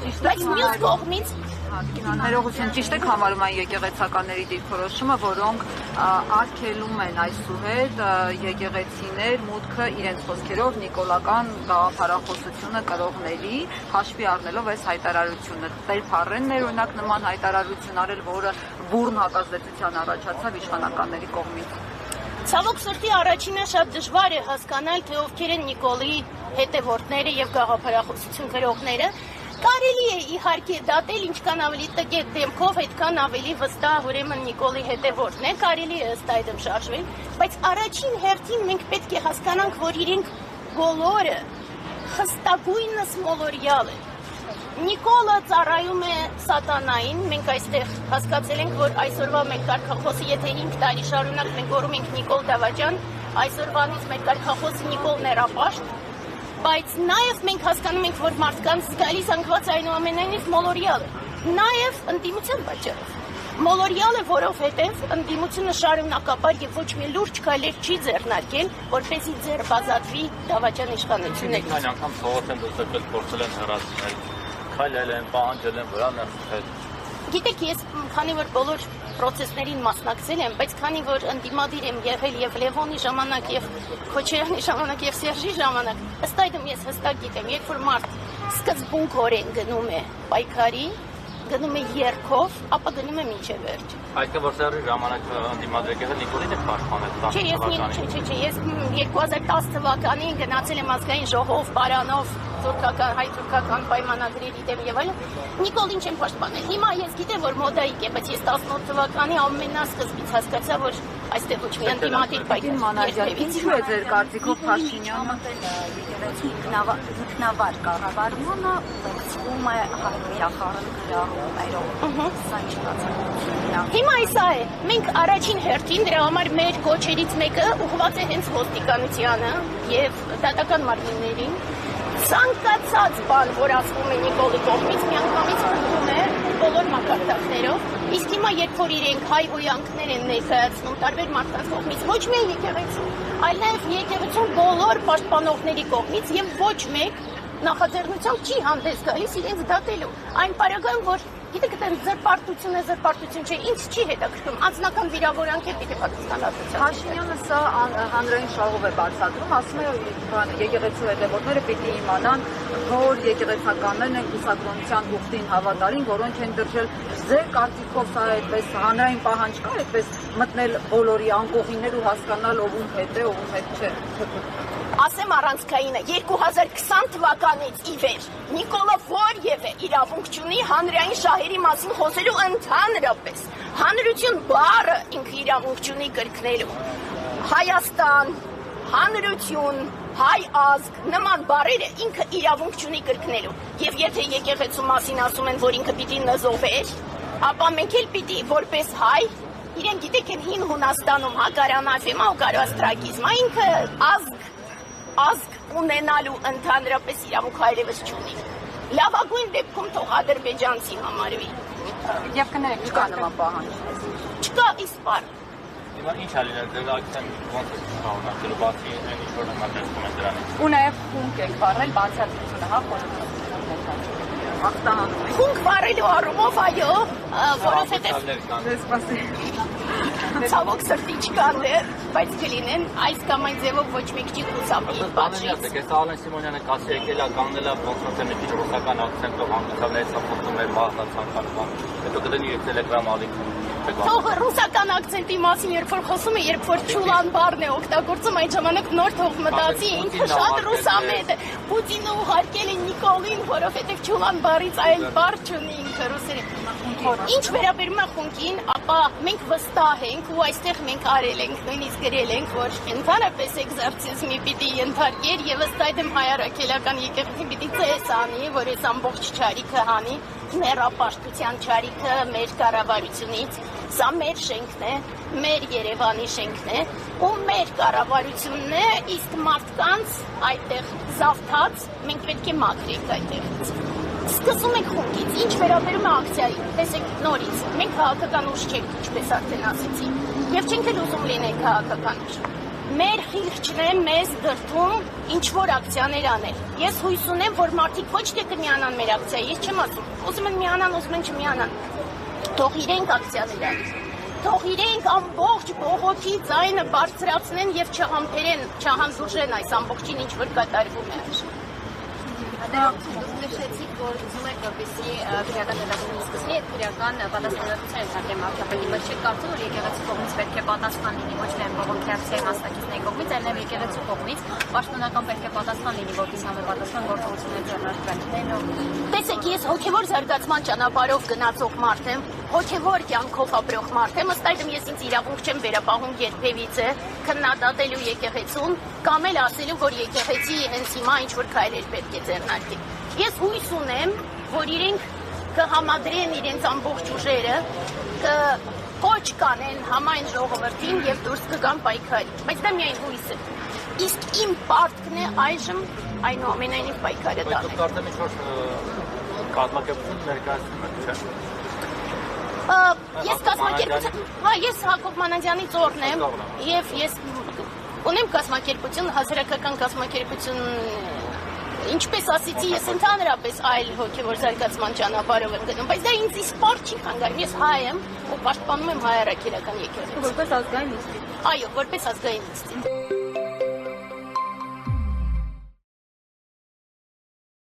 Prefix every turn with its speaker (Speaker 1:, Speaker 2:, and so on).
Speaker 1: Բայց մյուս կողմից
Speaker 2: Ներողություն, ճիշտ եք համարում այն եկեղեցականների դիրքորոշումը, որոնք արգելում են այսուհետ եկեղեցիներ մուտքը իրենց խոսքերով նիկոլական գաղափարախոսությունը կրողների, հաշվի առնելով այս հայտարարությունը։ Տեր Փառենն էր օրինակ նման հայտարարություն արել, որը բուռն հակազդեցության առաջացավ իշխանականների կողմից։
Speaker 1: Ցավոք սրտի առաջինը շատ դժվար է հասկանալ, թե ովքեր են Նիկոլի հետևորդները եւ գաղափարախոսություն կրողները։ Կարելի է իհարկե դատել ինչքան ավելի տգետ դեմքով, այդքան ավելի վստահ ուրեմն Նիկոլի հետևորդն է, կարելի է ըստ այդմ շարժվել, բայց առաջին հերթին մենք պետք է հասկանանք, որ իրենք բոլորը խստագույնս մոլորյալ են։ Նիկոլը ծառայում է սատանային, մենք այստեղ հասկացել ենք, որ այսօրվա մեր կարգախոսը, եթե 5 տարի շարունակ մենք օրում ենք Նիկոլ Դավաճան, այսօրվանից մեր կարգախոսը Նիկոլ Ներապաշտ, բայց նաև մենք հասկանում ենք, որ մարդկանց գալիս անկված այնուամենայնիվ մոլորյալ է, նաև ընդդիմության պատճառով։ Մոլորյալ է, որովհետև ընդդիմությունը շարունակաբար եւ ոչ մի լուրջ քայլեր չի ձեռնարկել, որպեսզի ձեռբազատվի Դավաճան իշխանություններից։
Speaker 3: Այն անգամ փողոց են դուսել, փորձել են հեռացնել, քայլել են, պահանջել են, վրան են։
Speaker 1: Գիտեք, ես քանի որ բոլոր պրոցեսներին մասնակցել եմ, բայց քանի որ ընդդիմադիր եմ եղել եւ Լևոնի ժամանակ եւ Քոչարյանի ժամանակ եւ Սերժի ժամանակ, ըստ այդմ ես հստակ գիտեմ, երբ որ մարդ սկզբունքորեն գնում է պայքարի, գնում է երկով, ապա գնում է մինչև վերջ։
Speaker 3: Այսինքն որ Սերժի ժամանակ ընդդիմադիր եղել Նիկոլին է պաշտպանել։
Speaker 1: Չէ, ես 2010 թվականին գնացել եմ ազգային ժողով, Պարանով, հայ-թուրքական պայմանագրերի դեմ եւ այլն, Նիկոլին չեմ պաշտպանել։ Հիմա ես գիտեմ, որ մոդայիկ է, բայց ես 18 թվականի ամենասկզբից հասկացա, որ այստեղ ոչ մի ընդդիմադիր պայքար։
Speaker 2: Ինչու է ձեր կարծիքով Փաշինյանը
Speaker 4: եկեղեցու ինքնավար կառավարմանը ուղեկցվում է հայրենիախառն գրառումներով։ Սա ինչ
Speaker 1: Հիմա սա է, մենք առաջին հերթին դրա համար մեր կոչերից մեկը ուղղված է հենց ոստիկանությանը եւ դատական մարմիններին։ Ցանկացած բան, որ ասվում է Նիկոլի կողմից, միանգամից փոխվում է բոլոր մակարդակներով։ Իսկ հիմա երբ որ իրենք հայհոյանքներ են ներկայացնում տարբեր մարդկանց կողմից, ոչ միայն եկեղեցու, այլ նաև եկեղեցու բոլոր պաշտպանողների կողմից եւ ոչ մեկ նախաձեռնությամբ չի հանդես գալիս իրենց դատելու։ Այն պարագայում, որ գիտեք, այդպես զրպարտություն չէ, ինձ չի հետաքրքրում, անձնական վիրավորանք է պիտի պատասխանատվության։
Speaker 2: Փաշինյանը սա հանրային շահով է բացատրում, ասում է եկեղեցու հետևորդները պիտի իմանան, որ եկեղեցականներն են կուսակրոնության ուխտին հավատարիմ, որոնք են դրժել ձեր կարծիքով սա այդպես հանրային պահանջ կա, այդպես մտնել բոլորի անկողիններ ու հասկանալ ովում հետ է, ովում հետ չէ։
Speaker 1: Ասեմ առանցքայինը, 2020 թվականից ի վեր Նիկոլը որևէ իրավունք չունի հանրային շահերի մասին խոսելու ընդհանրապես։ Հանրություն բառը ինքը իրավունք չունի կրկնելու։ Հայաստան, հանրություն, հայ ազգ, նման բառերը ինքը իրավունք չունի կրկնելու։ Եվ եթե եկեղեցու մասին ասում են, որ ինքը պիտի նզովեր, ապա մենք էլ պիտի որպես հայ, իրեն գիտեք են հին Հունաստանում հակարանաֆեմա ու կարաստրակիզմա, ինքը ազգ ունենալու ընդհանրապես իրավունք այլևս չունի։ Լավագույն դեպքում թող ադրբեջանցի համարվի։
Speaker 2: Եվ կներեք, չկա նման պահանջ։
Speaker 1: Չկա իսպար։
Speaker 3: Հիմա ինչ ա լինել ձեր ակցիան ոնց է շարունակելու բացի այն ինչ որ համատեսվում են դրանից։
Speaker 2: Ու նաև խումբ եք վառել բացատրությունը, հա, ախտահանում եք։
Speaker 1: Խումբ վառելու առումով, այո, որովհետև ցավոք սրտի չկան դեռ, բայց կլինեն այս կամ այն ձևով ոչ մեկ չի խուսափի պատժից։
Speaker 3: Ես Ալեն Սիմոնյանը կասի եկել է կաննելա ոնց է մի քիչ ռուսական ակցենտով հանդիսանալիս ապօրինի մեր բաղացան հետո կդնի Telegram ալիքում։
Speaker 1: Թող ռուսական ակցենտի մասին երբ որ խոսում է, երբ որ Չուլան բառն է օգտագործում, այդ ժամանակ նոր թող մտածի, ինքը շատ ռուսամետ է։ Պուտինը ուղարկել է Նիկոլին, որովհետև Չուլան բառից այլ բառ չունի ինքը ռուսերեն։ Ինչ վերաբերում է խունկին, ապա մենք վստահ ենք ու այստեղ մենք արել ենք, նույնիսկ գրել ենք, որ ընդհանրապես էքզորցիզմի պիտի ենթարկեր եւ ըստ այդմ հայ առաքելական եկեղեցին պիտի ծես անի, որ այս ամբողջ չարիքը հանի, ներապաշտության չարիքը մեր կառավարությունից, սա մեր շենքն է, մեր Երևանի շենքն է ու մեր կառավարությունն է, իսկ մարդկանց այդտեղ զավթած մենք պետք է մաքրենք այդտեղից։ Սկսում ենք խունկից, ինչ վերաբերում է ակցիային, տեսեք նորից, մենք քաղաքական ուժ չենք, ինչպես արդեն ասեցի, եւ չենք էլ ուզում լինենք քաղաքական ուժ։ մեր խիղճն է մեզ դրդում ինչ-որ ակցիաներ անել։ Ես հույս ունեմ, որ մարդիկ ոչ թե կմիանան մեր ակցիայի, ես չեմ ասում, ուզում են միանան, ուզում են չմիանան, թող իրենք ակցիաներ անեն, թող իրենք ամբողջ բողոքի ձայնը բարձրացնեն եւ չհանդուրժեն այս ամբողջին, ինչ որ կատարվում է։
Speaker 5: Նշեցիք, որ ուզում եք որպեսզի քրեական դատաստանի սկսվի, այդ քրեական պատասխանատվության ընդհանրեն մարդապետի, բայց չեք կարծում, որ եկեղեցու կողմից պետք է պատասխան լինի ոչ միայն բողոքի ակցիայի մասնակիցների կողմից, այլ նաև եկեղեցու կողմից պաշտոնական պետք է պատասխան լինի, որպեսզի համապատասխան գործողություններ ձեռնարկվեն։
Speaker 1: Տեսեք, ես հոգևոր զարգացման ճանապարհով գնացող մարդ եմ, հոգևոր կյանքով ապրող մարդ եմ, ըստ այդմ ես ինձ իրավունք չեմ վերապահում երբևիցե քննադատելու եկեղեցուն կամ էլ ասելու, որ եկեղեցի հենց հիմա ինչ-որ քայլեր պետք է ձեռնարկի։ Ես հույս ունեմ, որ իրենք կհամադրեն իրենց ամբողջ ուժերը, կոչ կանեն համայն ժողովրդին եւ դուրս կգան պայքարի, բայց դա միայն հույս է։ Իսկ իմ պարտքն է այժմ այնուամենայնիվ պայքարը տանել։
Speaker 3: Դուք կարծեմ ինչ-որ կազմակերպություն ներկայացնում եք, չէ՞։
Speaker 1: Ես կազմակերպություն, ես Հակոբ Մանանդյանի ծորն եմ եւ ես ունեմ կազմակերպություն, հասարակական կազմակերպություն, ինչպես ասեցի, ես ընդհանրապես այլ հոգևոր զարգացման ճանապարհով եմ գնում, բայց դա ինձ իսպարտ չի խանգարում, ես հայ եմ ու պաշտպանում եմ հայ առաքելական եկեղեցին։
Speaker 5: Որպես ազգային ինստիտուտ։
Speaker 1: Այո, որպես ազգային ինստիտուտ։